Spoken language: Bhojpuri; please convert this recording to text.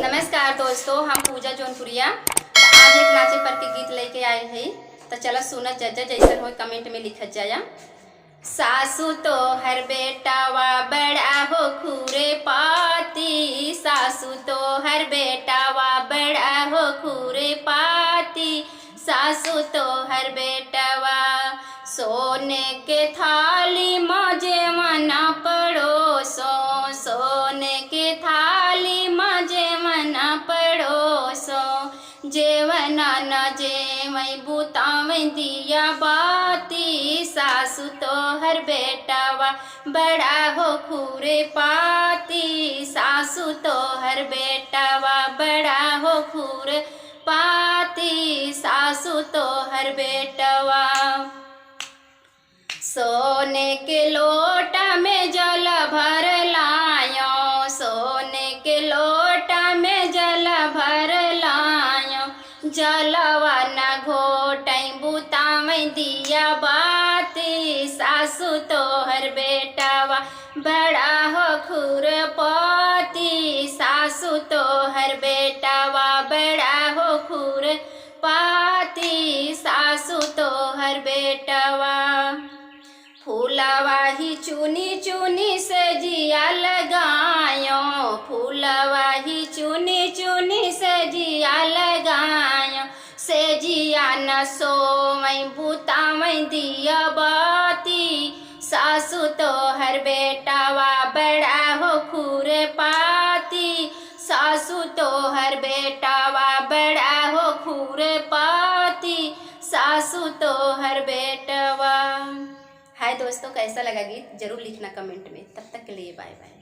नमस्कार दोस्तों, हम पूजा जौनपुरिया आज एक नाचे पर के गीत लेके आए हैं। तो चलो सुनत जजा जैसन हो कमेंट में लिखत जाया। सासू तो हर बेटावा बड़ा हो खूरे पाती, सासू तो हर बेटावा बड़ा हो खूरे पाती, सासू तो हर बेटावा सोने के थाली मजे मना पड़ोसो, सोने के थाली मजे मना पड़ोसो, जेवना न जेवई बुतावई दिया बाती, सासू तो हर बेटावा बड़ा हो खूरे पाती, सासू तो हर बेटावा बड़ा हो खूरे पाती, सासू तो हर बेटवा सोने के लोटा में जल भर लायो, सोने के लोटा में जल भर लायो, जलवा न घोटई बुतावई दिया बाती, सासू तो हर बेटावा बड़ा हो खूर पाती, सासू तो हर बेटावा बड़ा हो खूर पाती, सासू तो हर बेटावा फूलवा ही चुनी चुनी से जिया लगायो, फूलवा ही चुनी चुनी से जिया लगायो, से जिया न सोवई बुतावई दिया बाती, सासू तो हर बेटावा बड़ा हो खूर पाती, सासू तो हर बेटावा बड़ा हो खूर पाती, सासू तो हर बेटवा। हाय दोस्तों, कैसा लगा गीत जरूर लिखना कमेंट में। तब तक के लिए बाय बाय।